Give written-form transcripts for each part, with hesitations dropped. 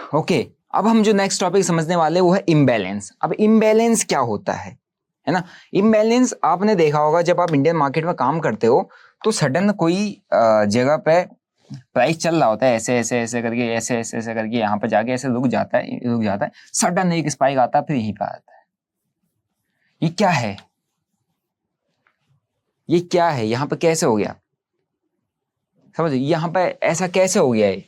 Okay, अब हम जो नेक्स्ट टॉपिक समझने वाले वो है इम्बैलेंस। अब इम्बैलेंस क्या होता है ना। इम्बैलेंस आपने देखा होगा जब आप इंडियन मार्केट में काम करते हो तो सडन कोई जगह पे प्राइस चल रहा होता है ऐसे ऐसे ऐसे करके, ऐसे ऐसे ऐसे करके, यहाँ पे जाके ऐसे रुक जाता है, सडन एक स्पाइक आता है, फिर यहीं पे आता है। ये क्या है, ये क्या है, यहाँ पे कैसे हो गया, समझ, यहाँ पे ऐसा कैसे हो गया है।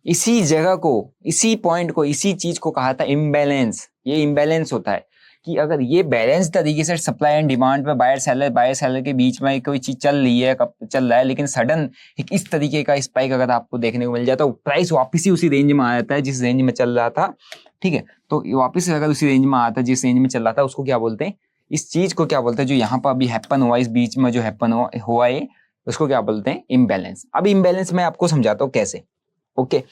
इसी जगह को, इसी पॉइंट को, इसी चीज को कहा था इम्बैलेंस। ये इम्बैलेंस होता है कि अगर ये बैलेंस तरीके से सप्लाई एंड डिमांड पे बायर सेलर के बीच में कोई चीज चल रही है, कब चल रहा है, लेकिन सडन एक इस तरीके का स्पाइक अगर आपको देखने को मिल जाता है तो प्राइस वापस ही उसी रेंज में आ जाता है जिस रेंज में चल रहा था। ठीक है, तो वापस अगर उसी रेंज में आता है जिस रेंज में चल रहा था, उसको क्या बोलते हैं, इस चीज को क्या बोलते हैं, जो यहाँ पर अभी हैपन हुआ, इस बीच में जो हैपन हुआ है, उसको क्या बोलते हैं, इम्बैलेंस। अब इम्बैलेंस मैं आपको समझाता हूँ कैसे। ओके,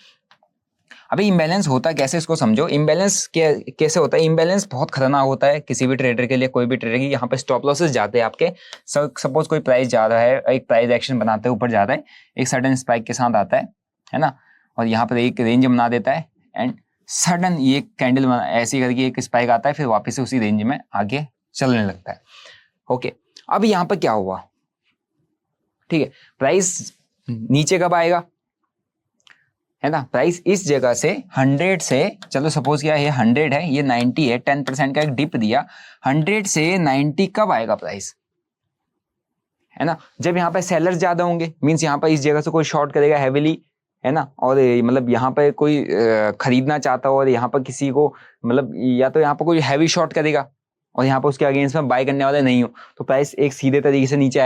अभी इम्बैलेंस होता कैसे, इसको समझो। इम्बैलेंस कैसे होता है, इम्बैलेंस बहुत खतरनाक होता है किसी भी ट्रेडर के लिए, कोई भी ट्रेडर की। यहाँ पे स्टॉप लॉसेस जाते हैं आपके। सपोज कोई प्राइस जा रहा है, एक प्राइस एक्शन बनाते हैं, ऊपर जाता है, एक सडन स्पाइक के साथ आता है ना, और यहाँ पर एक रेंज बना देता है, एंड सडन ये कैंडल ऐसी करके एक स्पाइक आता है, फिर वापस से उसी रेंज में आगे चलने लगता है। ओके, अब यहाँ पर क्या हुआ, ठीक है, प्राइस नीचे कब आएगा, है ना, प्राइस इस जगह से 100 से, चलो सपोज क्या ये 100 है, ये 90 है, 10% का एक डिप दिया, 100 से 90 कब आएगा प्राइस, है ना, जब यहाँ पे सेलर्स ज्यादा होंगे, मींस यहाँ पे इस जगह से कोई शॉर्ट करेगा हैविली, है ना, और मतलब यहाँ पे कोई खरीदना चाहता हो और यहाँ पर किसी को, मतलब या तो यहाँ पर कोई हैवी शॉर्ट करेगा और यहाँ पर उसके अगेंस्ट में बाय करने वाले नहीं हो, तो प्राइस एक सीधे तरीके से नीचे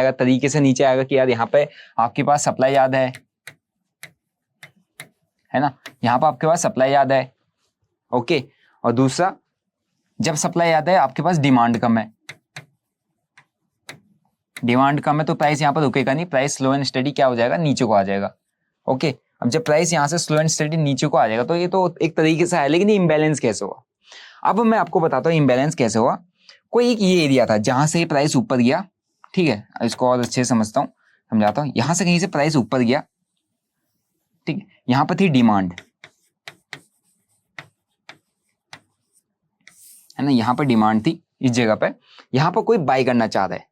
आएगा, कि यार यहाँ पे आपके पास सप्लाई ज्यादा है ना, यहाँ पर आपके पास सप्लाई ज्यादा है। ओके, और दूसरा, जब सप्लाई ज्यादा है आपके पास डिमांड कम है, तो प्राइस यहाँ पर रुकेगा नहीं, प्राइस स्लो एंड स्टडी क्या हो जाएगा, नीचे को आ जाएगा। ओके, अब जब प्राइस यहाँ से स्लो एंड स्टडी नीचे को आ जाएगा तो ये तो एक तरीके से है, लेकिन ये इम्बैलेंस कैसे हुआ। अब मैं आपको बताता हूँ इम्बैलेंस कैसे हुआ। कोई एक ये एरिया था जहां से प्राइस ऊपर गया, ठीक है, इसको और अच्छे से समझता हूँ, समझाता हूँ। यहां से कहीं से प्राइस ऊपर गया, ठीक है, यहां पर थी डिमांड, है ना, यहां पर डिमांड थी इस जगह पे, यहां पर कोई बाय करना चाह रहा है,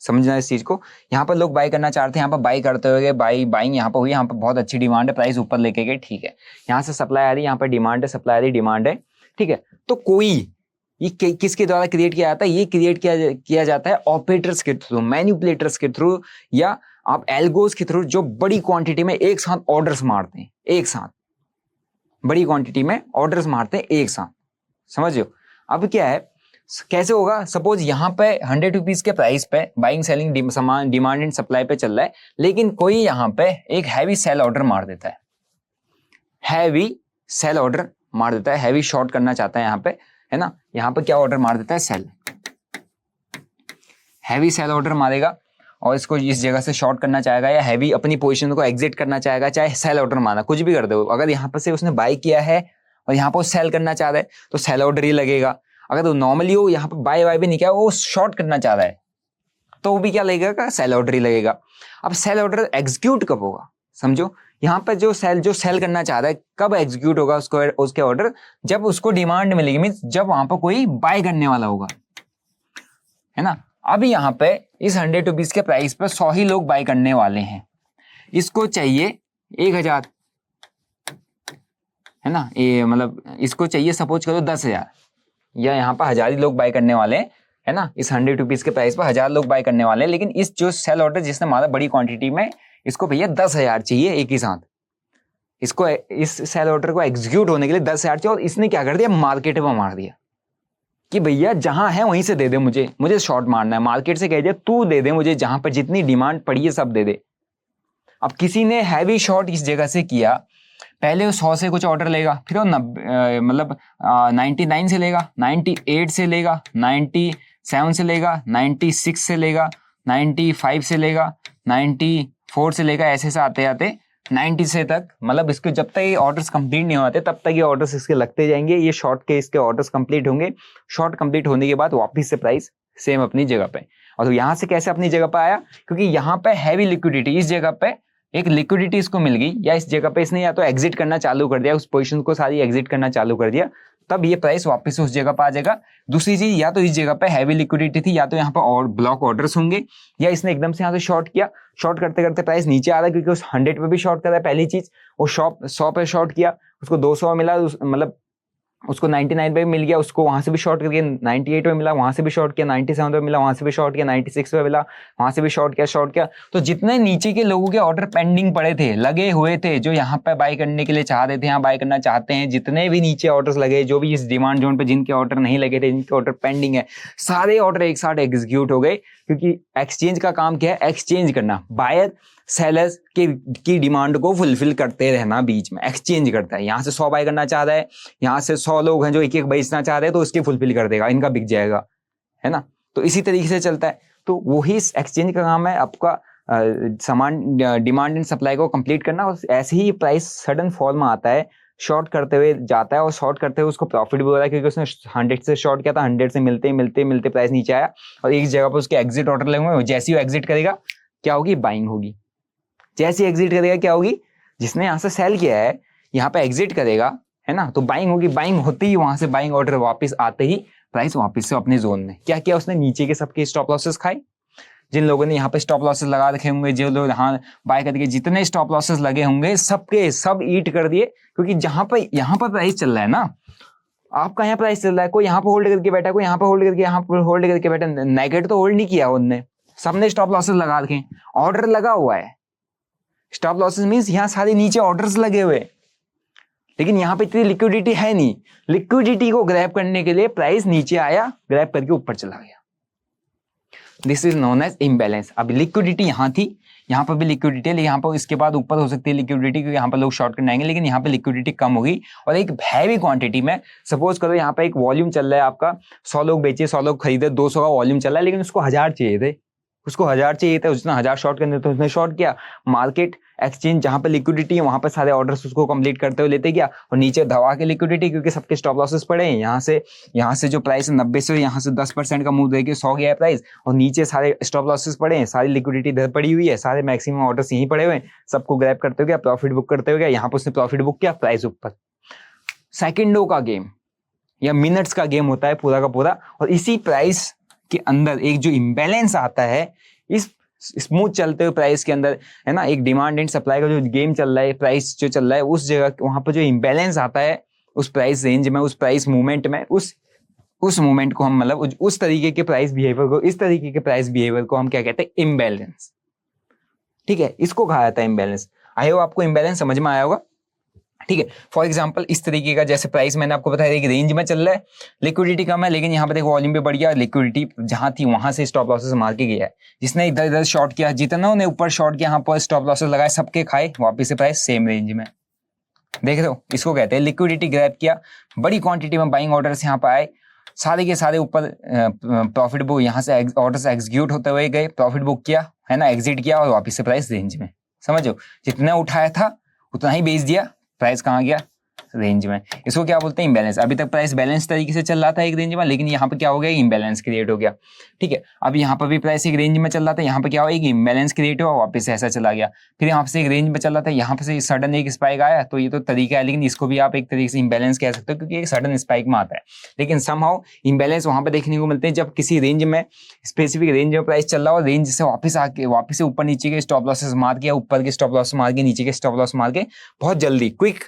समझना इस चीज को, यहाँ पर लोग बाय करना चाहते हैं, यहाँ पर बाय करते हुए बाइंग यहाँ पर हुई, यहाँ पर बहुत अच्छी डिमांड है, प्राइस ऊपर लेके गए, ठीक है, यहाँ से सप्लाई आ रही है, यहाँ पर डिमांड है, सप्लाई आ रही, डिमांड है, ठीक है, तो कोई ये किसके द्वारा क्रिएट किया जाता है, ये क्रिएट किया जाता है ऑपरेटर्स के थ्रू, मैनिपुलेटर्स के थ्रू, या आप एल्गोस के थ्रू, जो बड़ी क्वांटिटी में एक साथ ऑर्डर्स मारते हैं, एक साथ बड़ी क्वांटिटी में ऑर्डर्स मारते हैं एक साथ, समझ लो। अब क्या है, कैसे होगा, सपोज यहाँ पे 100 रुपीज के प्राइस पे बाइंग सेलिंग सामान डिमांड एंड सप्लाई पे चल रहा है, लेकिन कोई यहाँ पे एक हैवी सेल ऑर्डर मार देता है, हैवी सेल ऑर्डर मार देता है, हैवी शॉर्ट करना चाहता है यहाँ पे, है ना, यहाँ पे क्या ऑर्डर मार देता है, सेल, हैवी सेल ऑर्डर मारेगा और इसको इस जगह से शॉर्ट करना चाहेगा, या हैवी अपनी पोजीशन को एग्जिट करना चाहेगा, चाहे सेल ऑर्डर मारा, कुछ भी कर दो। अगर यहाँ पर से उसने बाय किया है और यहाँ पर सेल करना चाह रहा है तो सेल ऑर्डर ही लगेगा। अगर तो नॉर्मली वो यहाँ पर बाय भी नहीं किया, वो शॉर्ट करना चाह रहा है, तो वो भी क्या लगेगा, सेल ऑर्डर ही लगेगा। अब सेल ऑर्डर एग्जीक्यूट कब होगा, समझो, यहाँ पर जो सेल करना चाह रहा है कब एग्जीक्यूट होगा उसके ऑर्डर, जब उसको डिमांड मिलेगी, मींस जब वहां पर कोई बाय करने वाला होगा, है ना। अब यहाँ पे इस 100 रुपीज के प्राइस पर 100 ही लोग बाय करने वाले हैं, इसको चाहिए 1000, है ना, ये मतलब इसको चाहिए सपोज करो 10,000, या यहाँ पर 1000 ही लोग बाय करने वाले हैं, है ना, इस 100 रुपीज के प्राइस पर 1000 लोग बाय करने वाले हैं, लेकिन इस जो सेल ऑर्डर जिसने मारा बड़ी क्वांटिटी में, इसको भैया 10,000 चाहिए एक ही साथ, इसको इस सेल ऑर्डर को एग्जीक्यूट होने के लिए 10,000 चाहिए, और इसने क्या कर दिया, मार्केट में मार दिया कि भैया जहां है वहीं से दे दे, मुझे शॉर्ट मारना है, मार्केट से कह दिया तू दे दे मुझे, जहां पर जितनी डिमांड पड़ी है सब दे दे। अब किसी ने हैवी शॉर्ट इस जगह से किया, पहले वो 100 से कुछ ऑर्डर लेगा, फिर वो 99 से लेगा, 98 से लेगा, 97 से लेगा, 96 से लेगा, 95 से लेगा, 94 से लेगा, ऐसे से आते आते 90 से तक, मतलब इसके जब तक ये ऑर्डर्स कंप्लीट नहीं होते तब तक ये ऑर्डर्स इसके लगते जाएंगे, ये शॉर्ट के इसके ऑर्डर्स कंप्लीट होंगे, शॉर्ट कंप्लीट होने के बाद वापस से प्राइस सेम अपनी जगह पे। और तो यहाँ से कैसे अपनी जगह पे आया, क्योंकि यहाँ पे हैवी लिक्विडिटी, इस जगह पे एक लिक्विडिटी इसको मिल गई, या इस जगह पे इसने या तो एग्जिट करना चालू कर दिया, उस पोजीशन को सारी एग्जिट करना चालू कर दिया, तब ये प्राइस वापस से उस जगह पे आ जाएगा। दूसरी चीज, या तो इस जगह पे हैवी लिक्विडिटी थी, या तो यहाँ पे और ब्लॉक ऑर्डर्स होंगे, या इसने एकदम से यहाँ से शॉर्ट किया, शॉर्ट करते करते प्राइस नीचे आ रहा है क्योंकि उस 100 पे भी शॉर्ट कर रहा है। पहली चीज, वो 100 पे शॉर्ट किया, उसको 200 मिला, मतलब उसको 99 पे मिल गया, उसको वहां से भी शॉर्ट करके 98 पे मिला, वहां से भी शॉर्ट किया, 97 पे मिला, वहां से भी शॉर्ट किया, 96 पे मिला, वहां से भी शॉर्ट किया। तो जितने नीचे के लोगों के ऑर्डर पेंडिंग पड़े थे, लगे हुए थे, जो यहाँ पे बाय करने के लिए चाह रहे थे, यहाँ बाय करना चाहते हैं, जितने भी नीचे ऑर्डर्स लगे, जो भी इस डिमांड जोन पे जिनके ऑर्डर नहीं लगे थे, जिनके ऑर्डर पेंडिंग है, सारे ऑर्डर एक साथ एग्जीक्यूट हो गए। क्योंकि एक्सचेंज का काम क्या है? एक्सचेंज करना, बायर सेलर्स की डिमांड को फुलफिल करते रहना, बीच में एक्सचेंज करता है। यहाँ से 100 बाय करना चाह रहा है, यहाँ से 100 लोग हैं जो एक एक बेचना चाह रहे हैं, तो उसके फुलफिल कर देगा, इनका बिक जाएगा, है ना। तो इसी तरीके से चलता है। तो वही एक्सचेंज का काम है, आपका सामान डिमांड एंड सप्लाई को कंप्लीट करना। और ऐसे ही प्राइस सडन फॉल में आता है, शॉर्ट करते हुए जाता है, और शॉर्ट करते हुए उसको प्रॉफिट भी हो रहा है क्योंकि उसने 100 से शॉर्ट किया था, 100 से मिलते प्राइस नीचे आया, और एक जगह पर उसके एग्जिट ऑर्डर लगे हुए, जैसे ही वो एग्जिट करेगा क्या होगी? बाइंग होगी। जैसे एग्जिट करेगा क्या होगी? जिसने यहाँ से सेल किया है यहाँ पे एग्जिट करेगा, है ना, तो बाइंग होगी। बाइंग होती ही वहां से बाइंग ऑर्डर वापस आते ही प्राइस वापस से अपने जोन में। क्या किया उसने? नीचे के सबके स्टॉप लॉसेस खाए। जिन लोगों ने यहाँ पे स्टॉप लॉसेस लगा रखे होंगे, जो लोग यहाँ बाय करके जितने स्टॉप लॉसेस लगे होंगे, सबके सब ईट कर दिए। क्योंकि यहाँ पर प्राइस चल रहा है ना, आपका यहाँ प्राइस चल रहा है, कोई यहाँ पे होल्ड करके बैठा, कोई यहाँ पे होल्ड करके, यहाँ पे होल्ड करके बैठा, नेगेटिव तो होल्ड नहीं किया उनने, सबने स्टॉप लॉसेस लगा रखे, ऑर्डर लगा हुआ है। स्टॉप लॉसेस मींस यहाँ सारे नीचे ऑर्डर्स लगे हुए, लेकिन यहाँ पे इतनी लिक्विडिटी है नहीं। लिक्विडिटी को ग्रैब करने के लिए प्राइस नीचे आया, ग्रैब करके ऊपर चला गया। This is known as imbalance. अब लिक्विडिटी यहाँ थी, यहाँ पर भी लिक्विडिटी है, लेकिन यहाँ पर इसके बाद ऊपर हो सकती है लिक्विडिटी, क्योंकि यहाँ पर लोग शॉर्ट करने आएंगे, लेकिन यहाँ पे लिक्विडिटी कम होगी। और एक हैवी क्वांटिटी में, सपोज करो यहाँ पे एक वॉल्यूम चल रहा है आपका, 100 लोग बेचे, 100 लोग खरीदे, 200 का वॉल्यूम चल रहा है, लेकिन उसको 1000 चाहिए थे, उसने 1000 शॉर्ट करने थे, उसने शॉर्ट किया। मार्केट एक्सचेंज जहां पे लिक्विडिटी है वहां पे सारे ऑर्डर्स उसको कंप्लीट करते हुए लेते गया, और नीचे दबा के लिक्विडिटी, क्योंकि सबके स्टॉप लॉसेस पड़े हैं। यहाँ से जो प्राइस है 90 से, यहाँ से 10% का मूव देके 100 गया है प्राइस, और नीचे सारे स्टॉप लॉसेस पड़े हैं, सारी लिक्विडिटी इधर पड़ी हुई है, सारे मैक्सिमम ऑर्डर्स यहीं पड़े हुए हैं, सबको ग्रैब करते हुए गया, प्रॉफिट बुक करते हुए गया। यहाँ पर उसने प्रॉफिट बुक किया, प्राइस ऊपर। सेकेंडों का गेम या मिनट्स का गेम होता है पूरा का पूरा। और इसी प्राइस के अंदर एक जो इम्बैलेंस आता है, इस स्मूथ चलते हुए प्राइस के अंदर, है ना, एक डिमांड एंड सप्लाई का जो गेम चल रहा है, प्राइस जो चल रहा है, उस जगह वहां पर जो इम्बैलेंस आता है, उस प्राइस रेंज में, उस प्राइस मूवमेंट में, उस मूवमेंट को हम, मतलब उस तरीके के प्राइस बिहेवियर को, इस तरीके के प्राइस बिहेवियर को हम क्या कहते हैं? इम्बैलेंस। ठीक है, इसको कहा जाता है इम्बैलेंस। आई होप आपको इम्बैलेंस समझ में आया होगा। ठीक है, फॉर एग्जांपल इस तरीके का, जैसे प्राइस मैंने आपको बताया एक रेंज में चल रहा है, लिक्विडिटी कम है, लेकिन यहाँ पे देखो वॉल्यूम भी बढ़ गया, लिक्विडिटी जहां थी वहां से स्टॉप लॉसेस मार के गया है। जिसने इधर इधर शॉर्ट किया, जितना ने ऊपर शॉर्ट किया, यहाँ पर स्टॉप लॉसेस लगाए, सबके खाए, वापिस से प्राइस सेम रेंज में। देख रहे हो, इसको कहते हैं लिक्विडिटी ग्रैब किया, बड़ी क्वांटिटी में बाइंग ऑर्डर्स यहाँ पर आए, सारे के सारे ऊपर प्रॉफिट बुक, यहाँ से ऑर्डर्स एग्जीक्यूट होते हुए गए, प्रॉफिट बुक किया, है ना, एग्जिट किया, और वापिस से प्राइस रेंज में। समझो, जितना उठाया था उतना ही बेच दिया, प्राइस कहाँ गया? रेंज में। इसको क्या बोलते हैं? इम्बैलेंस। अभी तक प्राइस बैलेंस तरीके से चल रहा था एक रेंज में, लेकिन यहाँ पे क्या हो गया? इम्बैलेंस क्रिएट हो गया। ठीक है, अब यहाँ पर भी प्राइस एक रेंज में चल रहा था, यहाँ पे क्या हुआ? एक इम्बैलेंस क्रिएट हुआ, वापस ऐसा चला गया। फिर यहाँ से एक रेंज में चल रहा था, यहाँ पे से सडन एक स्पाइक आया, तो ये तो तरीका है, लेकिन इसको भी आप एक तरीके से इम्बैलेंस कह सकते हो, क्योंकि एक सडन स्पाइक में आता है। लेकिन समहाउ इम्बैलेंस वहां पर देखने को मिलते हैं जब किसी रेंज में, स्पेसिफिक रेंज में प्राइस चल रहा हो, रेंज से वापस से ऊपर नीचे के स्टॉप लॉसेस मार के, ऊपर के स्टॉप लॉस मार के, नीचे के स्टॉप लॉस मार के, बहुत जल्दी, क्विक,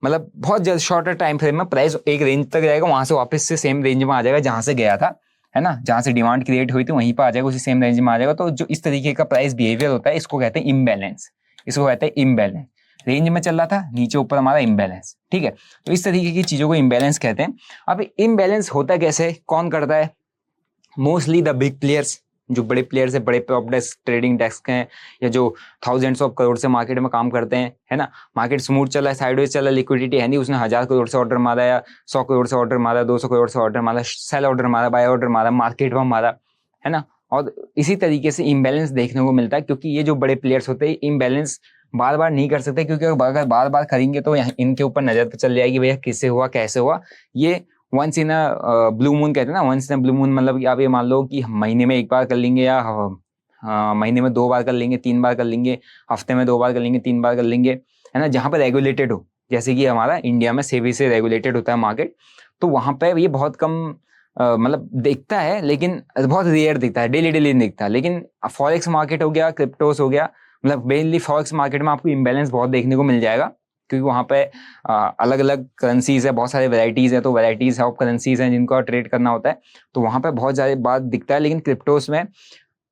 मतलब बहुत जल्द शॉर्टर टाइम फ्रेम में प्राइस एक रेंज तक जाएगा, वहां से वापस से सेम रेंज में आ जाएगा जहां से गया था, है ना, जहां से डिमांड क्रिएट हुई थी वहीं पर आ जाएगा, उसी सेम रेंज में आ जाएगा। तो जो इस तरीके का प्राइस बिहेवियर होता है, इसको कहते हैं इम्बैलेंस। इसको कहते हैं इम्बैलेंस। रेंज में चल रहा था, नीचे ऊपर हमारा इम्बैलेंस। ठीक है, तो इस तरीके की चीजों को इम्बैलेंस कहते हैं। अब इम्बैलेंस होता कैसे, कौन करता है? मोस्टली द बिग प्लेयर्स, जो बड़े प्लेयर्स है, बड़े प्रॉप डेस्क, ट्रेडिंग डेस्क हैं, या जो थाउजेंड्स ऑफ करोड़ से मार्केट में काम करते हैं, है ना। मार्केट स्मूथ चल रहा है, साइडवेज चल रहा है, लिक्विडिटी है नहीं, उसने 1000 करोड़ से ऑर्डर मारा, या 100 करोड़ से ऑर्डर मारा, 200 करोड़ से ऑर्डर मारा, सेल ऑर्डर मारा, बाय ऑर्डर मारा, मार्केट में मारा, है ना। और इसी तरीके से इम्बैलेंस देखने को मिलता है, क्योंकि ये जो बड़े प्लेयर्स होते हैं इम्बैलेंस बार बार नहीं कर सकते, क्योंकि अगर बार बार करेंगे तो इनके ऊपर नजर तो चल जाएगी, भैया किससे हुआ, कैसे हुआ। ये वंस इन ब्लू मून कहते हैं ना, वंस इन ब्लू मून, मतलब कि आप ये मान लो कि महीने में एक बार कर लेंगे, या महीने में 2 बार कर लेंगे, 3 बार कर लेंगे, हफ्ते में 2 बार कर लेंगे, 3 बार कर लेंगे, है ना, जहाँ पर रेगुलेटेड हो, जैसे कि हमारा इंडिया में सेबी से रेगुलेटेड होता है मार्केट, तो वहाँ पे ये बहुत कम मतलब दिखता है, लेकिन बहुत रेयर दिखता है, डेली नहीं दिखता। लेकिन फॉरेक्स मार्केट हो गया, क्रिप्टोस हो गया, मतलब मेनली फॉरेक्स मार्केट में आपको इम्बैलेंस बहुत देखने को मिल जाएगा, क्योंकि वहाँ पे अलग अलग करेंसीज है, बहुत सारे वैरायटीज है, तो वैरायटीज ऑफ करेंसीज हैं जिनको ट्रेड करना होता है, तो वहाँ पे बहुत ज़्यादा बात दिखता है। लेकिन क्रिप्टोस में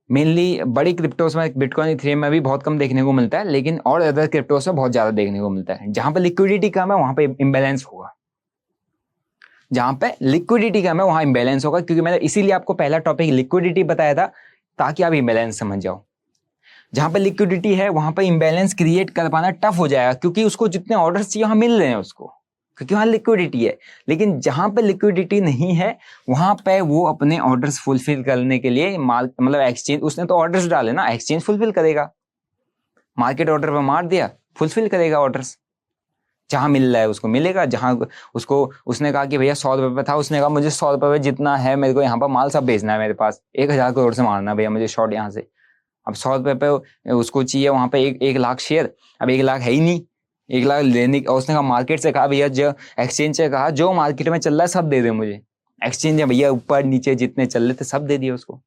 मेनली, बड़ी क्रिप्टोस में, बिटकॉइन इथेरियम में भी बहुत कम देखने को मिलता है, लेकिन और अदर क्रिप्टोस में बहुत ज़्यादा देखने को मिलता है। जहाँ पे लिक्विडिटी कम है वहाँ पे इम्बैलेंस होगा, जहाँ पे लिक्विडिटी कम है वहाँ इम्बैलेंस होगा, क्योंकि मैंने इसीलिए आपको पहला टॉपिक लिक्विडिटी बताया था, ताकि आप इम्बैलेंस समझ जाओ। जहाँ पे लिक्विडिटी है वहाँ पे इम्बैलेंस क्रिएट कर पाना टफ हो जाएगा, क्योंकि उसको जितने ऑर्डर्स चाहिए वहाँ मिल रहे हैं उसको, क्योंकि वहाँ लिक्विडिटी है। लेकिन जहाँ पे लिक्विडिटी नहीं है वहाँ पे वो अपने ऑर्डर्स फुलफिल करने के लिए मतलब एक्सचेंज, उसने तो ऑर्डर्स डाले ना, एक्सचेंज फुलफिल करेगा, मार्केट ऑर्डर पे मार दिया, फुलफिल करेगा ऑर्डर्स, जहां मिल रहा है उसको मिलेगा। जहां उसको, उसने कहा कि भैया 100 रुपए पे था, उसने कहा मुझे 100 रुपए पे जितना है मेरे को यहाँ पर माल सब बेचना है, मेरे पास 1000 करोड़ से मारना भैया मुझे शॉर्ट यहाँ से। अब 100 रुपए पे उसको चाहिए वहां पे 1 लाख शेयर, अब 1 लाख है ही नहीं, 1 लाख लेने, और उसने कहा मार्केट से कहा भैया, जो एक्सचेंज से कहा जो मार्केट में चल रहा है सब दे दे मुझे, एक्सचेंज है भैया ऊपर नीचे जितने चल रहे थे सब दे दिए उसको,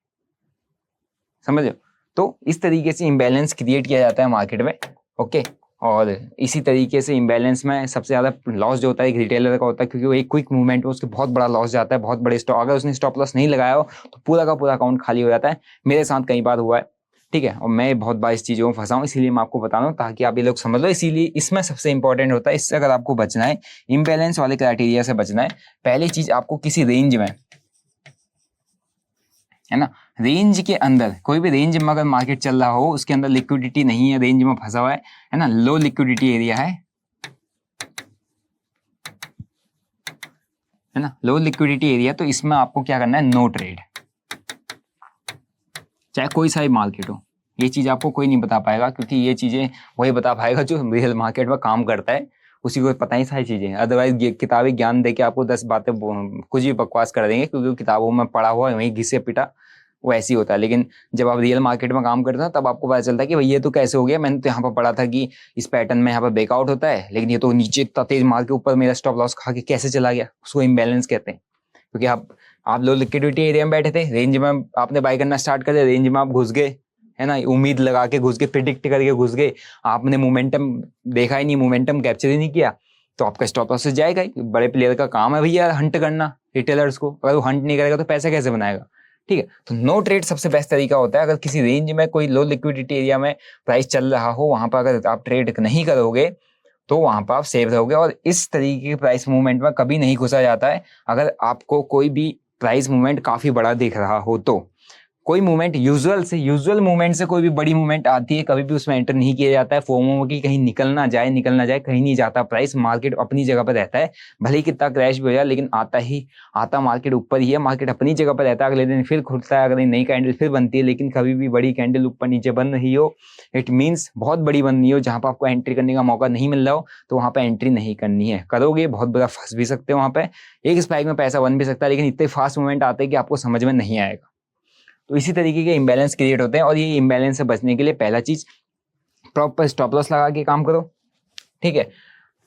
समझ लो। तो इस तरीके से इम्बैलेंस क्रिएट किया जाता है मार्केट में, ओके। और इसी तरीके से इम्बैलेंस में सबसे ज़्यादा लॉस जो होता है एक रिटेलर का होता है, क्योंकि वो एक क्विक मूवमेंट में उसके बहुत बड़ा लॉस जाता है, बहुत बड़े स्टॉप, अगर उसने स्टॉप लॉस नहीं लगाया हो तो पूरा का पूरा अकाउंट खाली हो जाता है। मेरे साथ कई बार हुआ है, ठीक है, और मैं बहुत बार इस चीज़ों में फंसा हूँ, इसीलिए मैं आपको बता रहा हूँ ताकि आप ये लोग समझ लो। इसीलिए इसमें सबसे इंपॉर्टेंट होता है, इससे अगर आपको बचना है, इम्बैलेंस वाले क्राइटेरिया से बचना है, पहली चीज़ आपको किसी रेंज में, है ना, रेंज के अंदर, कोई भी रेंज में अगर मार्केट चल रहा हो उसके अंदर लिक्विडिटी नहीं है, रेंज में फंसा हुआ है ना, लो लिक्विडिटी एरिया है ना, लो लिक्विडिटी एरिया, तो इसमें आपको क्या करना है, नो ट्रेड, चाहे कोई सा भी मार्केट हो। ये चीज आपको कोई नहीं बता पाएगा, क्योंकि ये चीजें वही बता पाएगा जो रियल मार्केट में काम करता है, उसी को पता ही सारी चीजें। अदरवाइज ये किताबें ज्ञान दे के आपको 10 बातें कुछ भी बकवास कर देंगे, क्योंकि किताबों में पढ़ा हुआ है वहीं घिसे पिटा वो ऐसी होता है। लेकिन जब आप रियल मार्केट में काम करते हो तब आपको पता चलता है कि भाई ये तो कैसे हो गया, मैंने तो यहाँ पर पढ़ा था कि इस पैटर्न में यहाँ पर ब्रेकआउट होता है, लेकिन ये तो नीचे इतना तेज मार के ऊपर मेरा स्टॉप लॉस खा के कैसे चला गया, उसको इम्बैलेंस कहते हैं। क्योंकि आप लोग लिक्विडिटी एरिया में बैठे थे, रेंज में आपने बाय करना स्टार्ट कर दिया, रेंज में आप घुस गए, है ना, उम्मीद लगा के घुस गए, प्रिडिक्ट करके घुस गए, आपने मोमेंटम देखा ही नहीं, मोमेंटम कैप्चर ही नहीं किया, तो आपका स्टॉप लॉस जाएगा ही। बड़े प्लेयर का काम है भैया हंट करना रिटेलर्स को, अगर वो हंट नहीं करेगा तो पैसा कैसे बनाएगा, ठीक है। तो नो ट्रेड सबसे बेस्ट तरीका होता है। अगर किसी रेंज में कोई लो लिक्विडिटी एरिया में प्राइस चल रहा हो, वहां पर अगर आप ट्रेड नहीं करोगे तो वहां पर आप सेव रहोगे। और इस तरीके के प्राइस मूवमेंट में कभी नहीं घुसा जाता है। अगर आपको कोई भी प्राइस मूवमेंट काफी बड़ा दिख रहा हो तो, कोई मूवमेंट यूजुअल मूवमेंट से कोई भी बड़ी मूवमेंट आती है, कभी भी उसमें एंटर नहीं किया जाता है। फोमो की कहीं निकल ना जाए कहीं नहीं जाता प्राइस, मार्केट अपनी जगह पर रहता है। भले ही कितना क्रैश भी हो जाए, लेकिन आता मार्केट ऊपर ही है, मार्केट अपनी जगह पर रहता है। अगले दिन फिर खुलता है, अगले नई कैंडल फिर बनती है, लेकिन कभी भी बड़ी कैंडल ऊपर नीचे बन रही हो, इट मीन्स बहुत बड़ी बन रही हो, जहां पर आपको एंट्री करने का मौका नहीं मिल रहा हो, तो वहां पर एंट्री नहीं करनी है। करोगे बहुत बड़ा फंस भी सकते हो, वहां पे एक स्पाइक में पैसा बन भी सकता है, लेकिन इतने फास्ट मूवमेंट आते हैं कि आपको समझ में नहीं आएगा। तो इसी तरीके के इम्बैलेंस क्रिएट होते हैं, और ये इम्बैलेंस से बचने के लिए पहला चीज, प्रॉपर स्टॉप लॉस लगा के काम करो, ठीक है।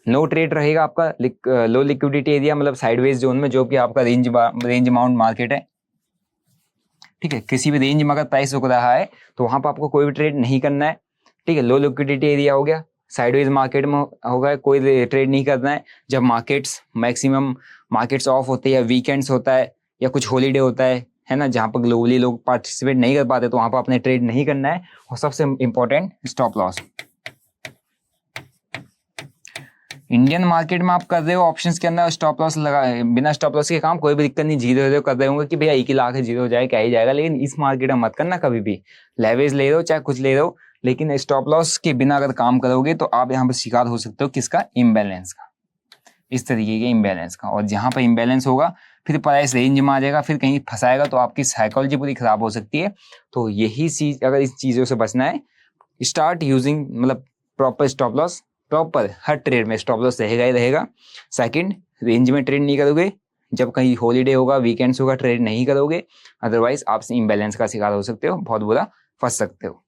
नो ट्रेड रहेगा आपका लो लिक्विडिटी एरिया, मतलब साइडवेज जोन में, जो कि आपका रेंज अमाउंट मार्केट है, ठीक है। किसी भी रेंज में अगर प्राइस रुक रहा है तो वहां पर आपको कोई भी ट्रेड नहीं करना है, ठीक है। लो लिक्विडिटी एरिया हो गया, साइडवेज मार्केट में होगा, कोई ट्रेड नहीं करना है। जब मैक्सिमम मार्केट्स ऑफ होते हैं, या वीकेंड्स होता है, या कुछ हॉलीडे होता है ना, जहाँ पर ग्लोबली लोग पार्टिसिपेट नहीं कर पाते, तो वहां पर अपने ट्रेड नहीं करना है। और सबसे important, stop loss. Indian market में आप कर रहे हो ऑप्शंस के अंदर स्टॉप लॉस लगा, बिना स्टॉप लॉस के काम, कोई भी दिक्कत नहीं, जीरो कर रहे होंगे कि भैया 1 लाख है, जीरो हो जाए क्या ही जाएगा। लेकिन इस मार्केट में मत करना कभी भी, लेवरेज ले रहे हो चाहे कुछ ले रहे हो, लेकिन स्टॉप लॉस के बिना अगर काम करोगे तो आप यहाँ पर शिकार हो सकते हो किसका, इम्बैलेंस का, इस तरीके के इम्बैलेंस का। और जहां पर इम्बैलेंस होगा फिर प्राइस रेंज में आ जाएगा, फिर कहीं फंसाएगा, तो आपकी साइकोलॉजी पूरी खराब हो सकती है। तो यही चीज, अगर इस चीजों से बचना है, स्टार्ट यूजिंग, मतलब प्रॉपर स्टॉप लॉस, प्रॉपर हर ट्रेड में स्टॉप लॉस रहेगा ही रहेगा। सेकंड, रेंज में ट्रेड नहीं करोगे, जब कहीं हॉलीडे होगा, वीकेंड्स होगा, ट्रेड नहीं करोगे, अदरवाइज आप इम्बैलेंस का शिकार हो सकते हो, बहुत बुरा फंस सकते हो।